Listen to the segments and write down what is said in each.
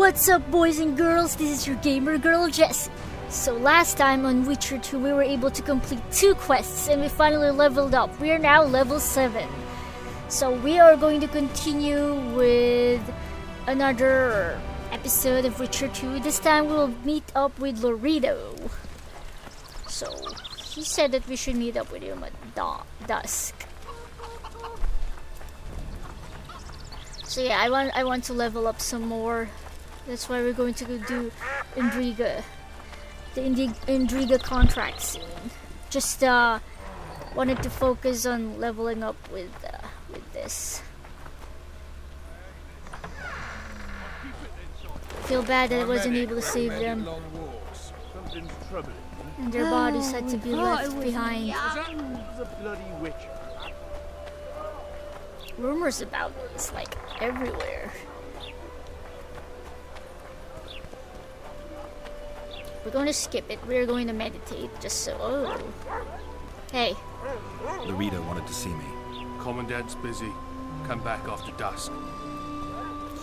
What's up, boys and girls? This is your gamer girl, Jessi. So last time on Witcher 2 we were able to complete 2 quests and we finally leveled up. We are now level 7. So we are going to continue with another episode of Witcher 2. This time we'll meet up with Loredo. So he said that we should meet up with him at dusk. So yeah, I want to level up some more. That's why we're going to go do Indriga. The Indriga contract soon. Just wanted to focus on leveling up with this. Feel bad that I wasn't able to save them. And their bodies had to be left behind. Rumors about this like everywhere. We're going to skip it. We're going to meditate just so. Oh. Hey. Loredo wanted to see me. Commandant's busy. Come back after dusk.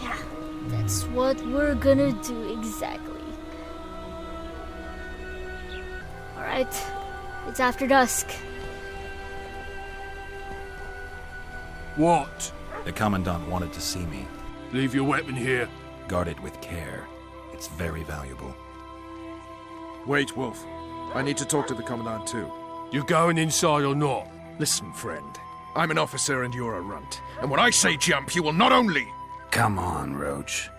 Yeah, that's what we're gonna do exactly. Alright, it's after dusk. What? The Commandant wanted to see me. Leave your weapon here. Guard it with care. It's very valuable. Wait, Wolf. I need to talk to the Commandant too. You going inside or not? Listen, friend. I'm an officer and you're a runt. And when I say jump, you will not only... Come on, Roach.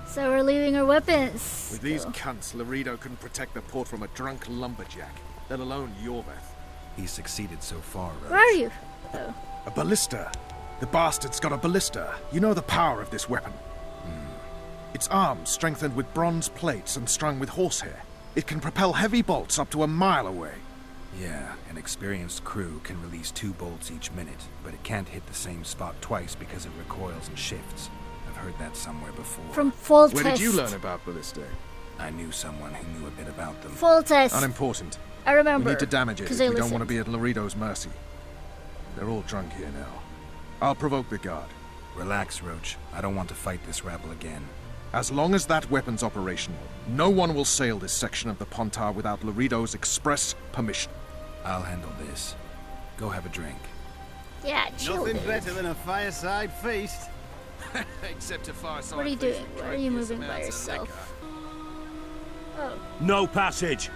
So we're leaving our weapons. With these cunts, Loredo couldn't protect the port from a drunk lumberjack, let alone Yorveth. He's succeeded so far, Roach. Where are you? Oh. A ballista. The bastard's got a ballista. You know the power of this weapon. Its arms strengthened with bronze plates and strung with horsehair. It can propel heavy bolts up to a mile away. Yeah, an experienced crew can release 2 bolts each minute, but it can't hit the same spot twice because it recoils and shifts. I've heard that somewhere before. From Fall Test. Where did you learn about ballistae? I knew someone who knew a bit about them. Fall Test. Unimportant. I remember. We need to damage it if we don't want to be at Loredo's mercy. They're all drunk here now. I'll provoke the guard. Relax, Roach. I don't want to fight this rabble again. As long as that weapon's operational, no one will sail this section of the Pontar without Loredo's express permission. I'll handle this. Go have a drink. Yeah, chill. Nothing better than a fireside feast. Except a fireside. What are you doing? Why are you moving by yourself? Oh. No passage.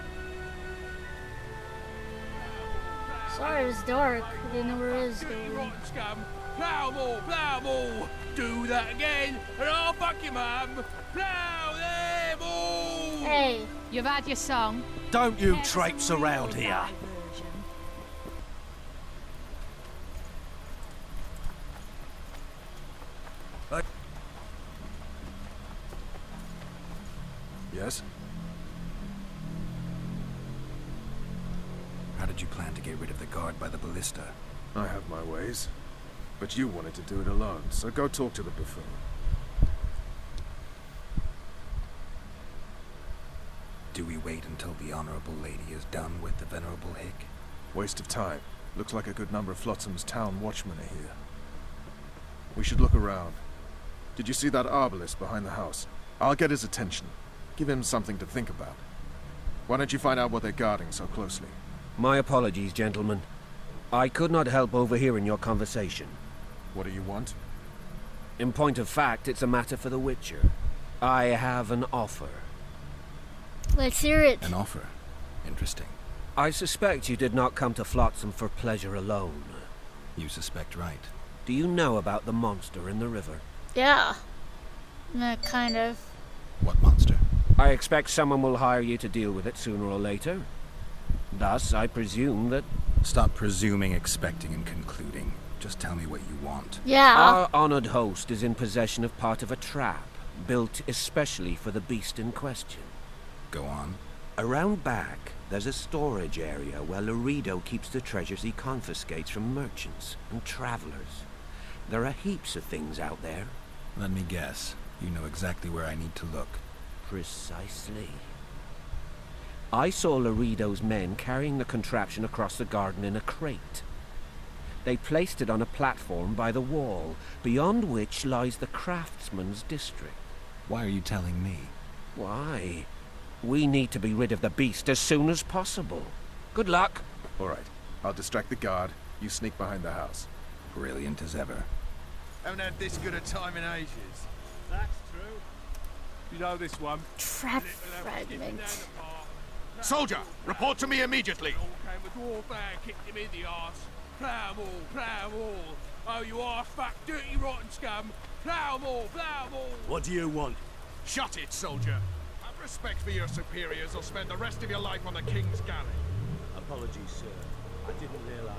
Sorry, it was dark. I didn't know where it was going. Plow more. Do that again, and I'll fuck you, mum. Plow them all. Hey. You've had your song. Don't you traipse around here. Yes? How did you plan to get rid of the guard by the ballista? I have my ways. But you wanted to do it alone, so go talk to the buffoon. Do we wait until the Honorable Lady is done with the Venerable Hick? Waste of time. Looks like a good number of Flotsam's town watchmen are here. We should look around. Did you see that arbalist behind the house? I'll get his attention. Give him something to think about. Why don't you find out what they're guarding so closely? My apologies, gentlemen. I could not help overhearing your conversation. What do you want? In point of fact, it's a matter for the Witcher. I have an offer. Let's hear it. An offer? Interesting. I suspect you did not come to Flotsam for pleasure alone. You suspect right. Do you know about the monster in the river? Yeah. Kind of. What monster? I expect someone will hire you to deal with it sooner or later. Thus, I presume that... Stop presuming, expecting, and concluding. Just tell me what you want. Yeah. Our honored host is in possession of part of a trap, built especially for the beast in question. Go on. Around back, there's a storage area where Loredo keeps the treasures he confiscates from merchants and travelers. There are heaps of things out there. Let me guess. You know exactly where I need to look. Precisely. I saw Loredo's men carrying the contraption across the garden in a crate. They placed it on a platform by the wall, beyond which lies the craftsman's district. Why are you telling me? Why? We need to be rid of the beast as soon as possible. Good luck. All right. I'll distract the guard. You sneak behind the house. Brilliant as ever. Haven't had this good a time in ages. That's true. You know this one. Trap Little fragment. down the park. Soldier, report to me immediately. All came a dwarf and kicked him in the arse. Plough 'em all, plough 'em all. Oh, you arse fuck, dirty rotten scum. Plough 'em all, plough 'em all. What do you want? Shut it, soldier. Have respect for your superiors or spend the rest of your life on the King's galley. Apologies, sir. I didn't realize.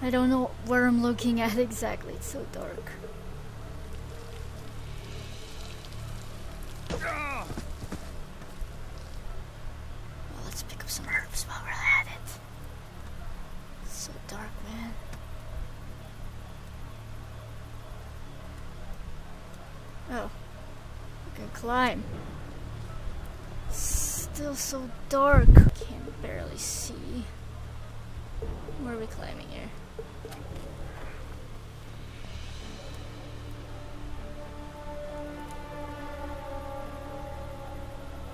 I don't know where I'm looking at exactly. It's so dark. Well, let's pick up some herbs while we're at it. It's so dark, man. Oh, I can climb. Still so dark. Can't barely see. Where are we climbing here?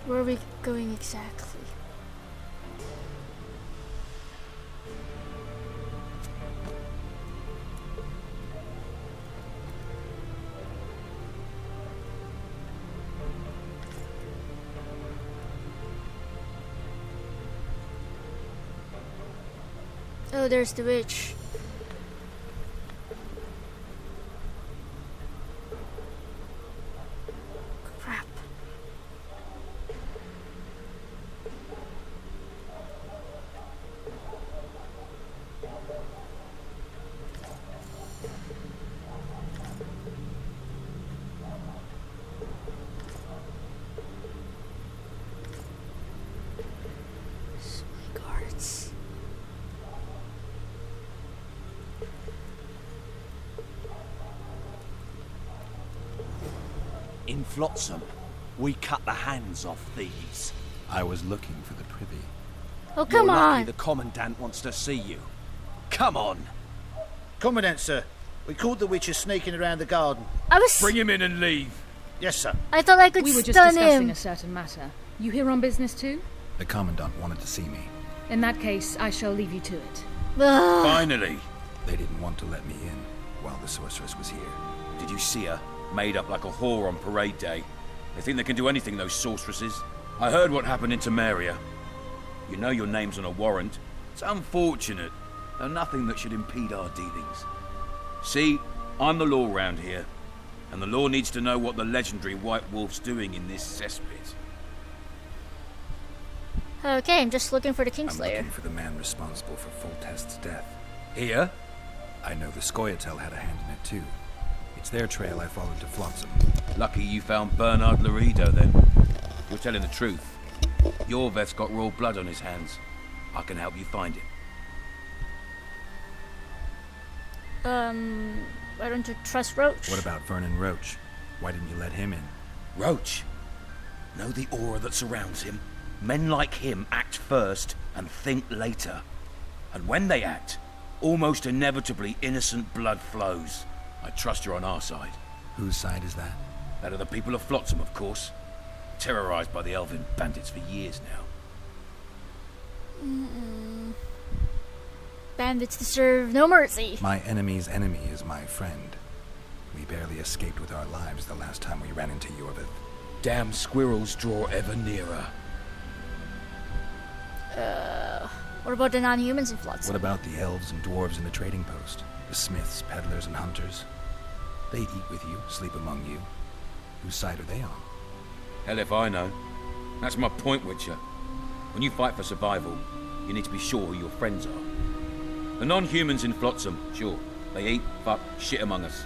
Where are we going exactly? Oh, there's the witch. Crap. So many guards. In Flotsam, we cut the hands off thieves. I was looking for the privy. Oh, come You're lucky on! the Commandant wants to see you. Come on. Commandant, sir. We caught the witches sneaking around the garden. I was. Bring him in and leave. Yes, sir. I thought I could We were just stun discussing him. a certain matter. You here on business too? The Commandant wanted to see me. In that case, I shall leave you to it. Ugh. Finally. They didn't want to let me in while the sorceress was here. Did you see her? Made up like a whore on parade day. They think they can do anything, those sorceresses. I heard what happened in Temeria. You know your name's on a warrant. It's unfortunate, though nothing that should impede our dealings. See, I'm the law round here, and the law needs to know what the legendary White Wolf's doing in this cesspit. Okay, I'm just looking for the I'm Kingslayer. looking for the man responsible for Foltest's death. Here? I know the Scoia'tael had a hand in it too. It's their trail I followed to Flotsam. Lucky you found Bernard Laredo, then. You're telling the truth. Your vet's got raw blood on his hands. I can help you find him. Why don't you trust Roach? What about Vernon Roach? Why didn't you let him in? Roach. Know the aura that surrounds him? Men like him act first and think later. And when they act, almost inevitably innocent blood flows. I trust you're on our side. Whose side is that? That of the people of Flotsam, of course. Terrorized by the elven bandits for years now. Bandits deserve no mercy. My enemy's enemy is my friend. We barely escaped with our lives the last time we ran into Yorvith. Damn squirrels draw ever nearer. What about the non-humans in Flotsam? What about the elves and dwarves in the trading post? The smiths, peddlers, and hunters? They eat with you, sleep among you. Whose side are they on? Hell if I know. That's my point, Witcher. When you fight for survival, you need to be sure who your friends are. The non-humans in Flotsam, sure, they eat, fuck, shit among us.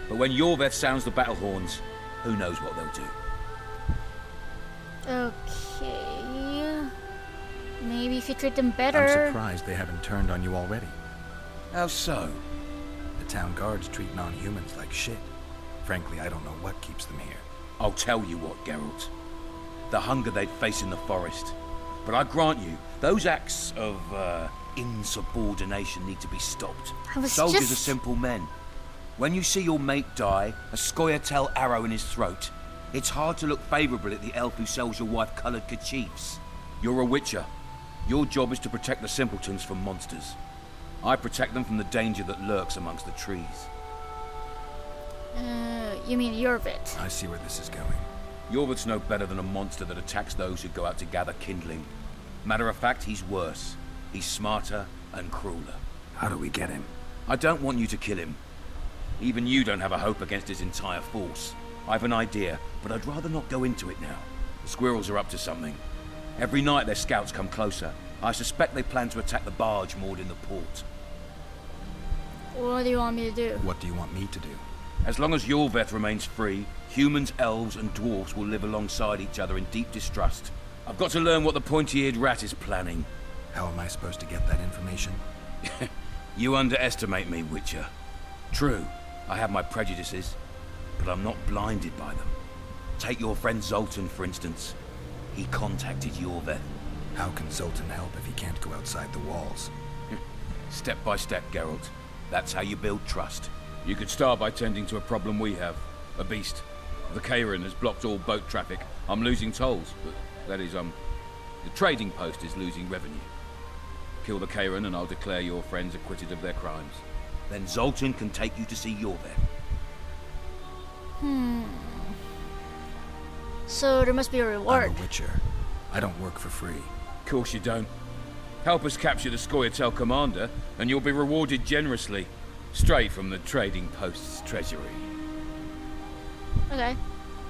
But when Yorveth sounds the battle horns, who knows what they'll do. Okay. Maybe if you treat them better. I'm surprised they haven't turned on you already. How so? The town guards treat non-humans like shit. Frankly, I don't know what keeps them here. I'll tell you what, Geralt. the hunger they'd face in the forest. But I grant you, those acts of, insubordination need to be stopped. Soldiers are simple men. When you see your mate die, a Scoia'tael arrow in his throat, it's hard to look favourably at the elf who sells your wife coloured kerchiefs. You're a witcher. Your job is to protect the simpletons from monsters. I protect them from the danger that lurks amongst the trees. You mean Yorvit? I see where this is going. Yorvit's no better than a monster that attacks those who go out to gather kindling. Matter of fact, he's worse. He's smarter and crueler. How do we get him? I don't want you to kill him. Even you don't have a hope against his entire force. I've an idea, but I'd rather not go into it now. The squirrels are up to something. Every night their scouts come closer. I suspect they plan to attack the barge moored in the port. What do you want me to do? What do you want me to do? As long as Yorveth remains free, humans, elves, and dwarves will live alongside each other in deep distrust. I've got to learn what the pointy-eared rat is planning. How am I supposed to get that information? You underestimate me, Witcher. True, I have my prejudices, but I'm not blinded by them. Take your friend Zoltan, for instance. He contacted Yorveth. How can Zoltan help if he can't go outside the walls? Step by step, Geralt. That's how you build trust. You could start by tending to a problem we have. A beast. The Kairan has blocked all boat traffic. I'm losing tolls, but that is, the trading post is losing revenue. Kill the Kairan and I'll declare your friends acquitted of their crimes. Then Zoltan can take you to see Yorveth. So there must be a reward. I'm a witcher. I don't work for free. Of course you don't. Help us capture the Scoia'tael commander, and you'll be rewarded generously. Straight from the trading post's treasury. Okay.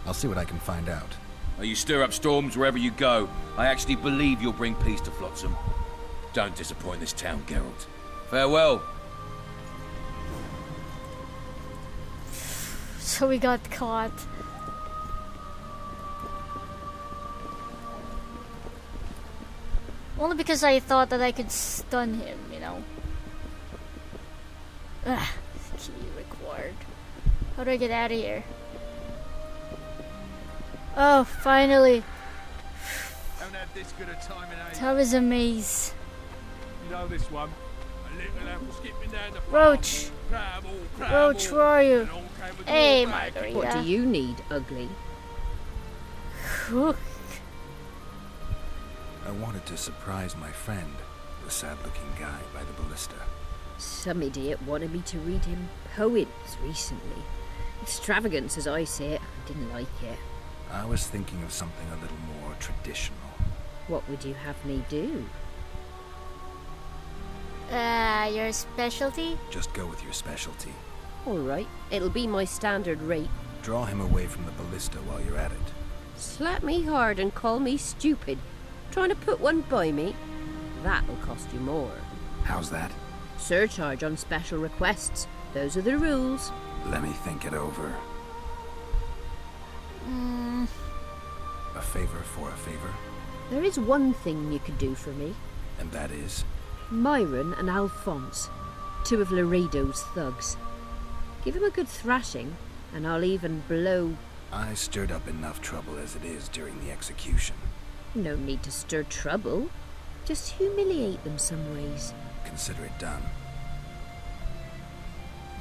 I'll see what I can find out. You stir up storms wherever you go. I actually believe you'll bring peace to Flotsam. Don't disappoint this town, Geralt. Farewell. So we got caught. Only because I thought that I could stun him, you know. Ugh, key required. How do I get out of here? Oh, finally. Haven't had this good a time in ages. That was a maze. You know this one. A little apple skipping down the Roach. Roach, where are you? Hey, Margarita. What do you need, ugly? I wanted to surprise my friend, the sad-looking guy by the ballista. Some idiot wanted me to read him poems recently. Extravagance, as I see it. I didn't like it. I was thinking of something a little more traditional. What would you have me do? Your specialty? Just go with your specialty. All right, it'll be my standard rate. Draw him away from the ballista while you're at it. Slap me hard and call me stupid. Trying to put one by me? That'll cost you more. How's that? Surcharge on special requests. Those are the rules. Let me think it over. A favor for a favor? There is one thing you could do for me. And that is? Myron and Alphonse, two of Laredo's thugs. Give him a good thrashing, and I'll even blow... I stirred up enough trouble as it is during the execution. No need to stir trouble. Just humiliate them some ways. Consider it done.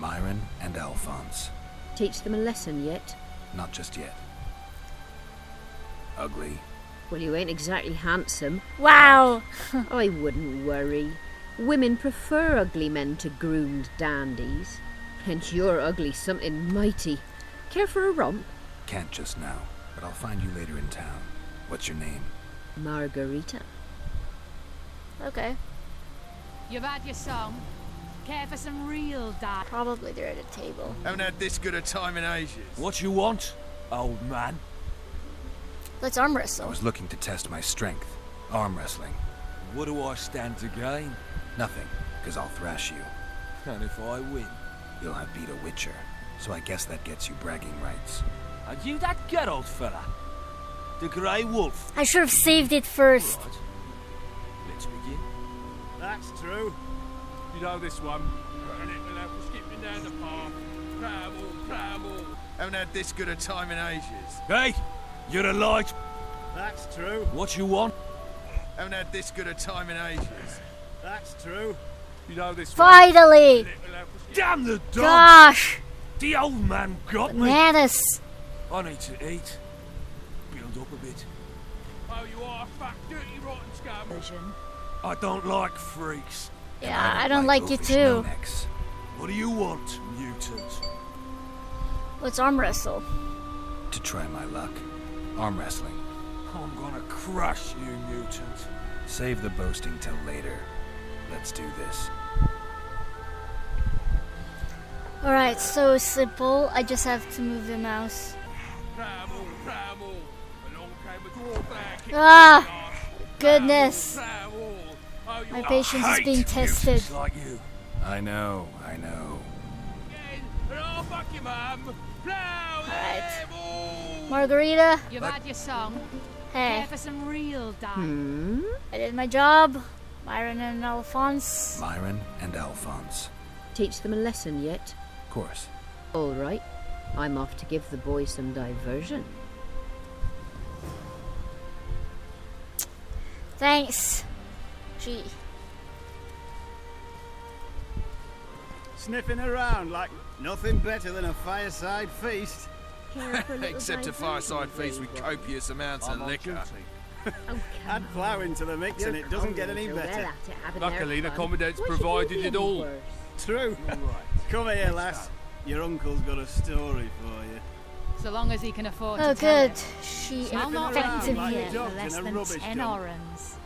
Myron and Alphonse. Teach them a lesson yet? Not just yet. Ugly. Well, you ain't exactly handsome. Wow! I wouldn't worry. Women prefer ugly men to groomed dandies. And you're ugly something mighty. Care for a romp? Can't just now, but I'll find you later in town. What's your name? Margarita. Okay. You've had your song. Care for some real dark? Probably they're at a table. Haven't had this good a time in ages. What you want, old man? Let's arm wrestle. I was looking to test my strength. Arm wrestling. What do I stand to gain? Nothing, because I'll thrash you. And if I win? You'll have beat a witcher, so I guess that gets you bragging rights. Are you that Geralt fella? The Grey Wolf? I should have saved it first. Right. Let's begin. That's true. You know this one. A little apple skipping down the path. Travel. Haven't had this good a time in ages. Hey! You're a light. That's true. What you want? Haven't had this good a time in ages. That's true. You know this Finally! Damn the dog! Gosh! The old man got me. Bananas! I need to eat. Build up a bit. Oh, you are fat, dirty, rotten scum. I don't like freaks. Yeah, I don't like you too. What do you want, mutant? Let's arm wrestle. To try my luck. Arm wrestling. I'm gonna crush you, mutant. Save the boasting till later. Let's do this. Alright, so simple. I just have to move the mouse. Ah! Goodness. My patience is being tested. Like you. I know. Alright. Margarita. You've had your song. Hey. Care for some real dime. I did my job. Myron and Alphonse. Myron and Alphonse. Teach them a lesson yet? Of course. All right. I'm off to give the boys some diversion. Thanks. Gee. Sniffing around like nothing better than a fireside feast. Except a fireside feast with copious amounts of liquor. Add plough to the mix and it doesn't get any better. Luckily, the Commandant's provided it all. True. Come here, lass. Your uncle's got a story for you. So long as he can afford Oh, to tell good. it. She I'll not infected let you him. for less in a than rubbish 10 dump. orans.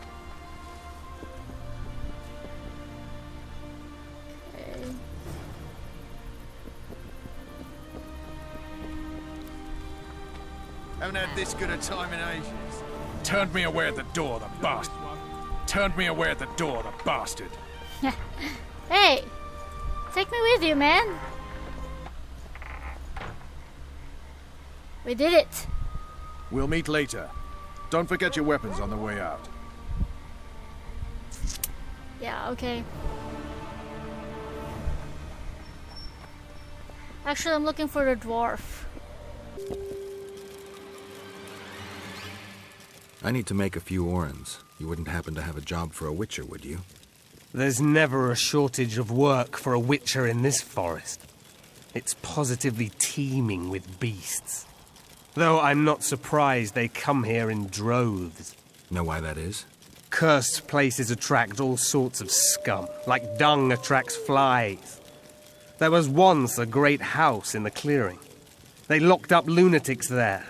Haven't had this good a time in ages. Turned me away at the door, the bastard. Turned me away at the door, the bastard. Hey! Take me with you, man. We did it. We'll meet later. Don't forget your weapons on the way out. Yeah, okay. Actually, I'm looking for the dwarf. I need to make a few orans. You wouldn't happen to have a job for a witcher, would you? There's never a shortage of work for a witcher in this forest. It's positively teeming with beasts. Though I'm not surprised they come here in droves. Know why that is? Cursed places attract all sorts of scum, like dung attracts flies. There was once a great house in the clearing. They locked up lunatics there.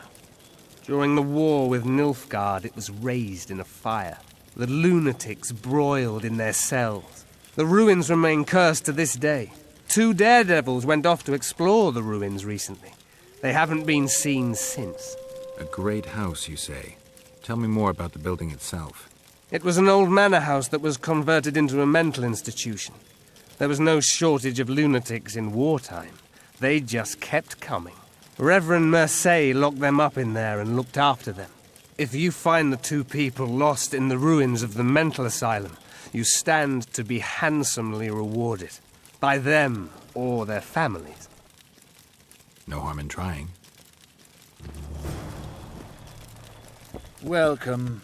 During the war with Nilfgaard, it was raised in a fire. The lunatics broiled in their cells. The ruins remain cursed to this day. 2 daredevils went off to explore the ruins recently. They haven't been seen since. A great house, you say. Tell me more about the building itself. It was an old manor house that was converted into a mental institution. There was no shortage of lunatics in wartime. They just kept coming. Reverend Mercey locked them up in there and looked after them. If you find the 2 people lost in the ruins of the mental asylum, you stand to be handsomely rewarded. By them or their families. No harm in trying. Welcome.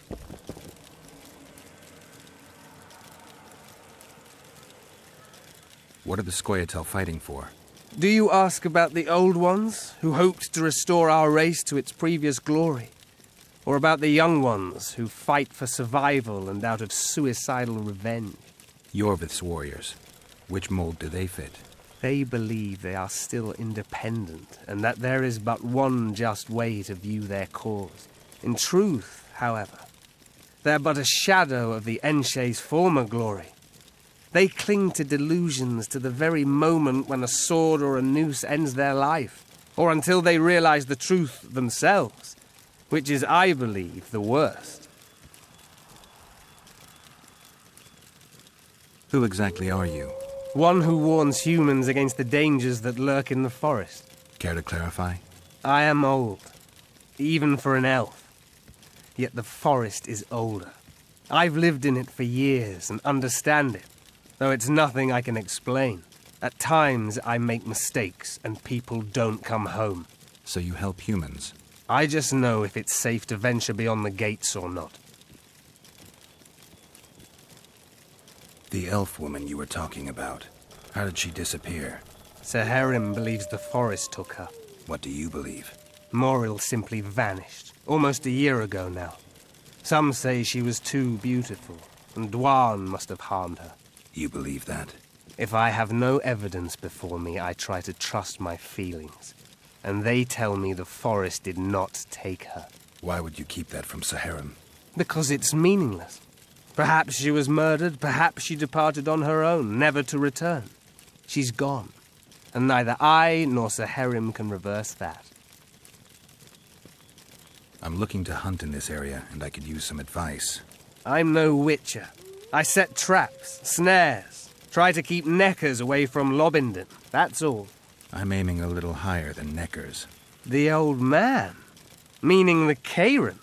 What are the Scoia'tael fighting for? Do you ask about the old ones, who hoped to restore our race to its previous glory? Or about the young ones, who fight for survival and out of suicidal revenge? Yorvith's warriors. Which mold do they fit? They believe they are still independent, and that there is but one just way to view their cause. In truth, however, they're but a shadow of the Enshe's former glory. They cling to delusions to the very moment when a sword or a noose ends their life, or until they realize the truth themselves, which is, I believe, the worst. Who exactly are you? One who warns humans against the dangers that lurk in the forest. Care to clarify? I am old, even for an elf. Yet the forest is older. I've lived in it for years and understand it. Though it's nothing I can explain. At times I make mistakes and people don't come home. So you help humans? I just know if it's safe to venture beyond the gates or not. The elf woman you were talking about. How did she disappear? Saharim believes the forest took her. What do you believe? Moril simply vanished, almost a year ago now. Some say she was too beautiful, and Dwan must have harmed her. You believe that? If I have no evidence before me, I try to trust my feelings. And they tell me the forest did not take her. Why would you keep that from Saharim? Because it's meaningless. Perhaps she was murdered, perhaps she departed on her own, never to return. She's gone, and neither I nor Saharim can reverse that. I'm looking to hunt in this area, and I could use some advice. I'm no witcher. I set traps, snares, try to keep neckers away from Lobindon, that's all. I'm aiming a little higher than neckers. The old man? Meaning the Karen?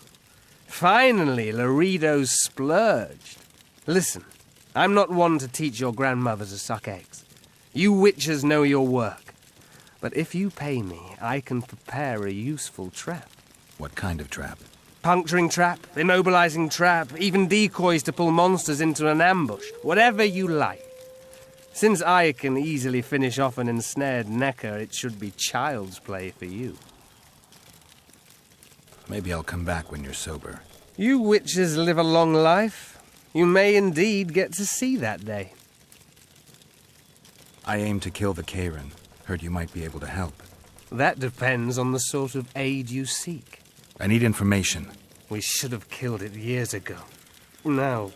Finally, Laredo's splurged. Listen, I'm not one to teach your grandmother to suck eggs. You witchers know your work. But if you pay me, I can prepare a useful trap. What kind of trap? Puncturing trap, immobilizing trap, even decoys to pull monsters into an ambush. Whatever you like. Since I can easily finish off an ensnared necker, it should be child's play for you. Maybe I'll come back when you're sober. You witches live a long life. You may indeed get to see that day. I aim to kill the Karen. Heard you might be able to help. That depends on the sort of aid you seek. I need information. We should have killed it years ago. Now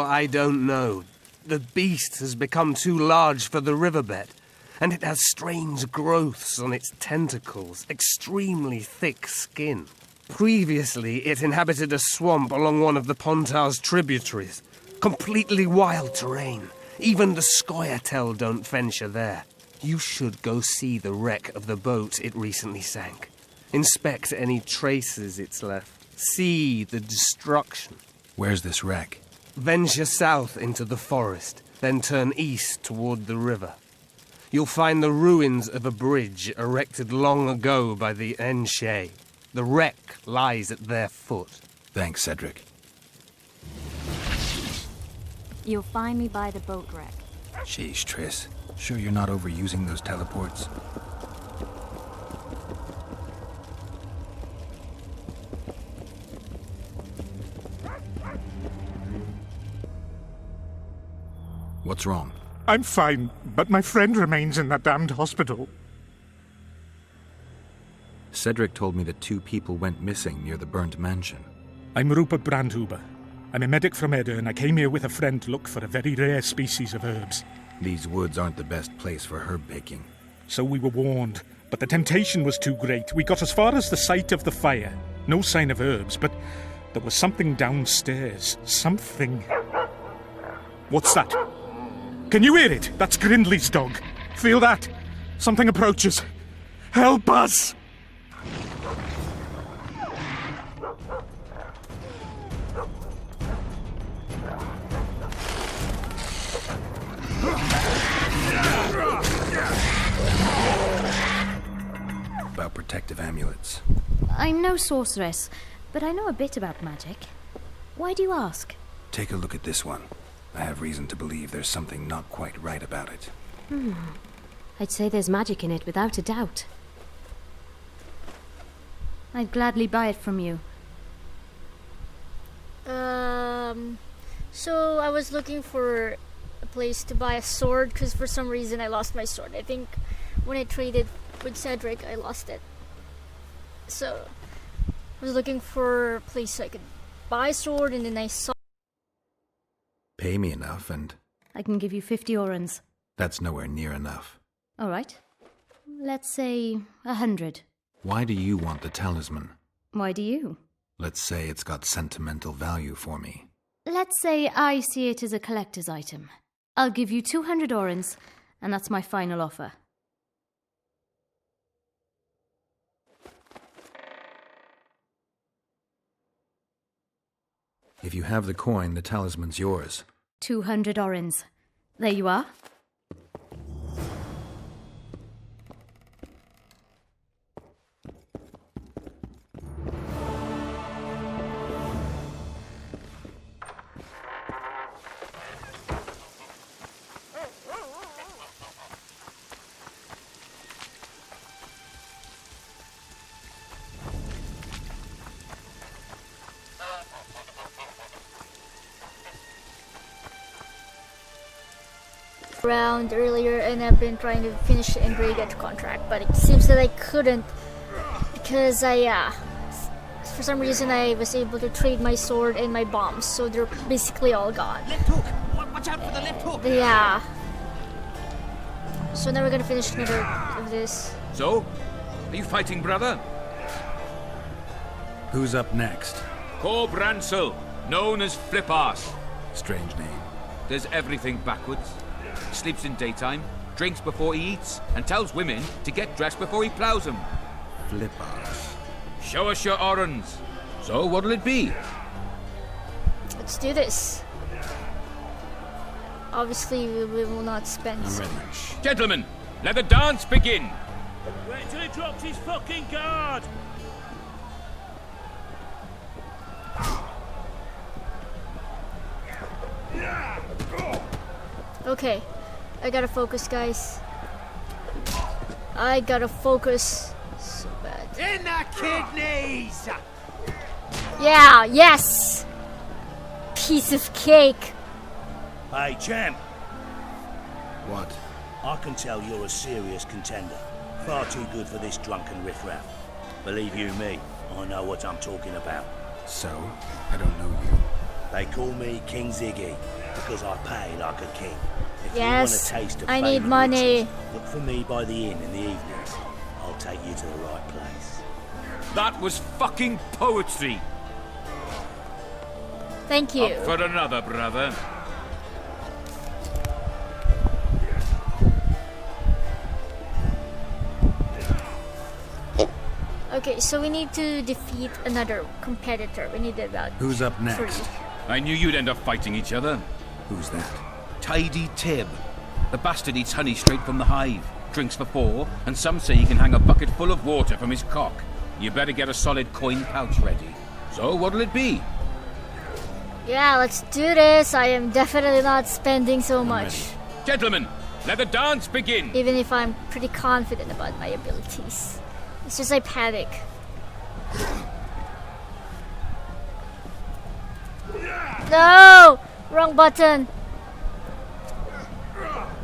I don't know. The beast has become too large for the riverbed, and it has strange growths on its tentacles, extremely thick skin. Previously, it inhabited a swamp along one of the Pontar's tributaries. Completely wild terrain. Even the Scoia'tael don't venture there. You should go see the wreck of the boat it recently sank. Inspect any traces it's left. See the destruction. Where's this wreck? Venture south into the forest, then turn east toward the river. You'll find the ruins of a bridge erected long ago by the Enshe. The wreck lies at their foot. Thanks, Cedric. You'll find me by the boat wreck. Sheesh, Triss. Sure you're not overusing those teleports? What's wrong? I'm fine, but my friend remains in that damned hospital. Cedric told me that 2 people went missing near the burnt mansion. I'm Rupert Brandhuber. I'm a medic from Edda, and I came here with a friend to look for a very rare species of herbs. These woods aren't the best place for herb picking. So we were warned, but the temptation was too great. We got as far as the site of the fire. No sign of herbs, but there was something downstairs. Something. What's that? Can you hear it? That's Grindley's dog. Feel that? Something approaches. Help us! About protective amulets. I'm no sorceress, but I know a bit about magic. Why do you ask? Take a look at this one. I have reason to believe there's something not quite right about it. I'd say there's magic in it without a doubt. I'd gladly buy it from you. So I was looking for a place to buy a sword because for some reason I lost my sword. I think when I traded with Cedric, I lost it. So I was looking for a place I could buy a sword, and then I saw. Pay me enough, and I can give you 50 orans. that's nowhere near enough. All right. Let's say 100. Why do you want the talisman? Why do you? Let's say it's got sentimental value for me. Let's say I see it as a collector's item. I'll give you 200 orans, and that's my final offer. If you have the coin, the talisman's yours. 200 orans. There you are. around earlier, and I've been trying to finish the ingredient contract, but it seems that I couldn't because for some reason I was able to trade my sword and my bombs, so they're basically all gone. Left hook! Watch out for the left hook! Yeah. So now we're gonna finish another of this. So, are you fighting, brother? Who's up next? Cor Bransel, known as Flip-Arse. Strange name. Does everything backwards. Sleeps in daytime, drinks before he eats, and tells women to get dressed before he plows them. Flip-Arse. Show us your orans. So, what'll it be? Let's do this. Obviously, we will not spend so much. Gentlemen, let the dance begin. Wait till he drops his fucking guard. Okay, I gotta focus, guys. I gotta focus so bad. In the kidneys! Yeah, yes! Piece of cake. Hey, champ. What? I can tell you're a serious contender. Far too good for this drunken riffraff. Believe you me, I know what I'm talking about. So? I don't know you. They call me King Ziggy because I pay like a king. If Yes, you want a taste of I fame need and money. riches, look for me by the inn in the evenings. I'll take you to the right place. That was fucking poetry. Thank you. Up for another, brother. Okay, so we need to defeat another competitor. We need about Who's up next? 3. I knew you'd end up fighting each other. Who's that? Tidy Tib. The bastard eats honey straight from the hive, drinks for 4, and some say he can hang a bucket full of water from his cock. You better get a solid coin pouch ready. So what'll it be? Yeah, let's do this. I am definitely not spending so much. Gentlemen, let the dance begin. Even if I'm pretty confident about my abilities. It's just I panic. No! Wrong button.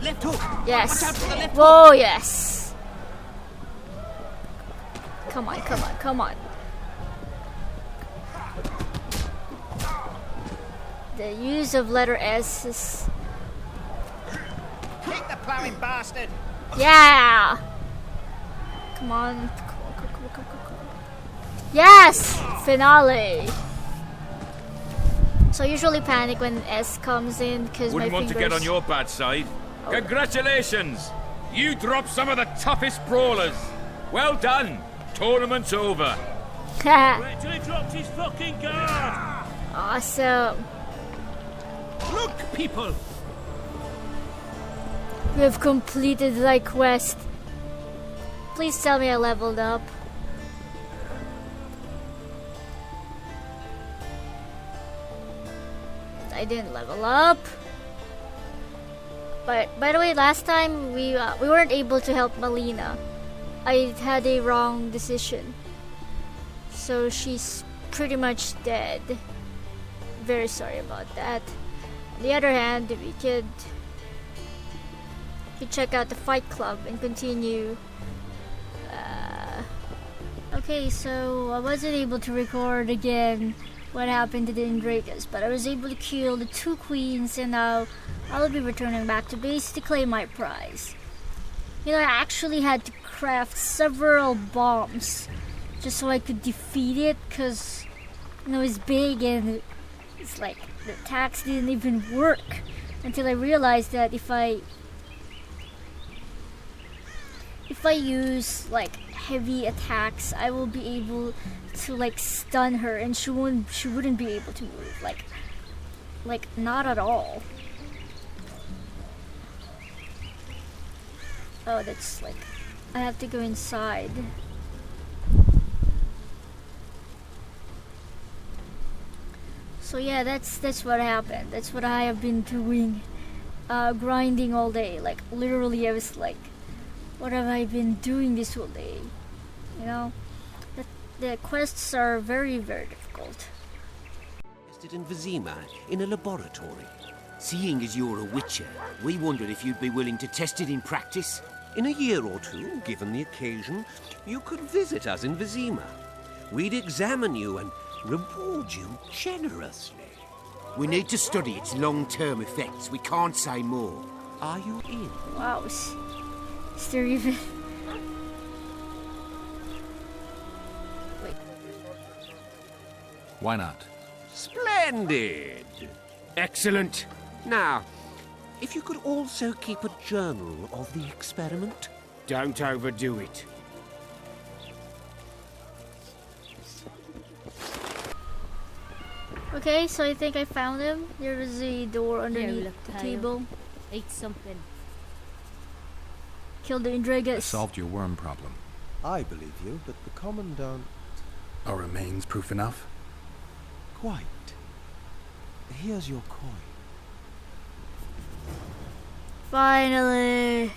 Left hook! Yes. Watch out for the left Whoa, hook! yes. Come on, come on, come on. The use of letter S is... Kick the plowing bastard! Yeah! Come on. Come on. Yes! Finale! So I usually panic when S comes in because my Wouldn't want fingers... to get on your bad side. Congratulations! You dropped some of the toughest brawlers. Well done. Tournament's over. Wait till he drops his fucking guard. Awesome. Look, people. We have completed thy quest. Please tell me I leveled up. I didn't level up. But by the way, last time we weren't able to help Melina. I had a wrong decision. So she's pretty much dead. Very sorry about that. On the other hand, we could check out the Fight Club and continue. Okay, so I wasn't able to record again what happened to the Ingratus, but I was able to kill the 2 queens, and now I'll be returning back to base to claim my prize. You know, I actually had to craft several bombs just so I could defeat it, because you know, it's big and it's like the attacks didn't even work until I realized that if I use like heavy attacks, I will be able to like stun her, and she wouldn't be able to move, like not at all. Oh, that's like I have to go inside. So yeah, that's what happened. That's what I have been doing, grinding all day. Like literally, I was like, what have I been doing this whole day? You know, the quests are very, very difficult. Tested in Vizima in a laboratory. Seeing as you're a witcher, we wondered if you'd be willing to test it in practice. In a year or two, given the occasion, you could visit us in Vizima. We'd examine you and reward you generously. We need to study its long-term effects. We can't say more. Are you in? Wow. Is there even... Wait. Why not? Splendid! Excellent. Now, if you could also keep a journal of the experiment. Don't overdo it. Okay, so I think I found him. There is a door underneath the table. Ate something. Killed the Indragus. Solved your worm problem. I believe you, but the Commandant... Are remains proof enough? Quite. Here's your coin. Finally.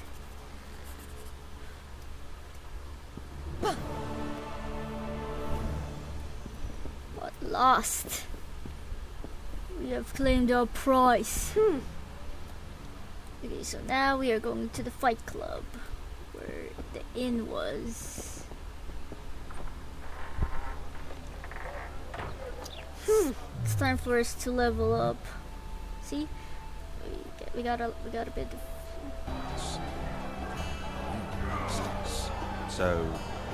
What lost? We have claimed our prize. Okay, so now we are going to the fight club, where the inn was. It's time for us to level up. See, we got a bit of. So,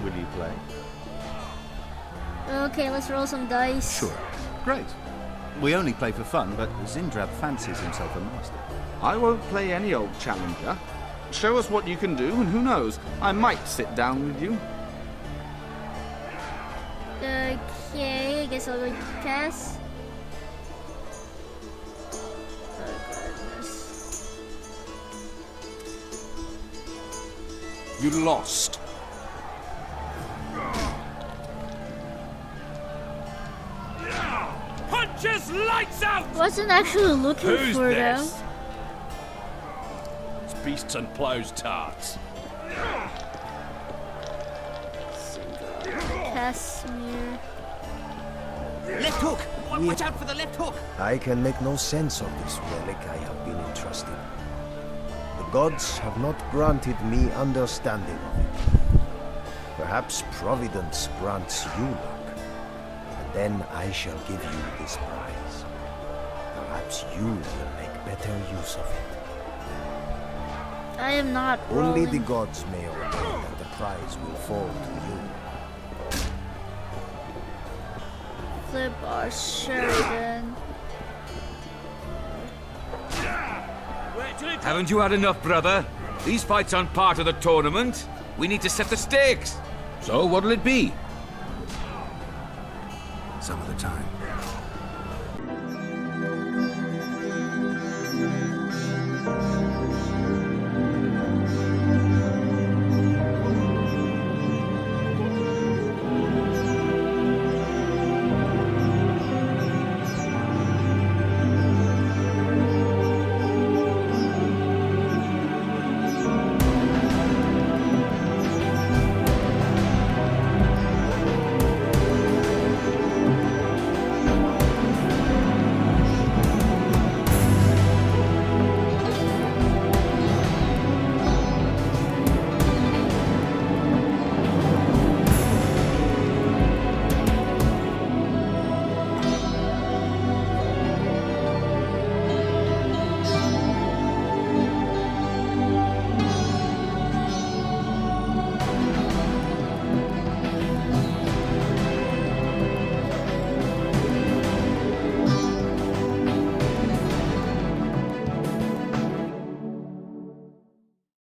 will you play? Okay, let's roll some dice. Sure. Great. We only play for fun, but Zindrab fancies himself a master. I won't play any old challenger. Show us what you can do, and who knows, I might sit down with you. Okay, I guess I'll go cast. You lost. Punches lights out! Wasn't actually looking Who's for this? them. It's beasts and plows tarts. Casimir. Left hook! Watch out for the left hook! I can make no sense of this relic I have been entrusted. The gods have not granted me understanding of it. Perhaps Providence grants you luck, and then I shall give you this prize. Perhaps you will make better use of it. I am not Only rolling. the gods may ordain that the prize will fall to you. Flip our Sheridan. Haven't you had enough, brother? These fights aren't part of the tournament. We need to set the stakes. So what'll it be?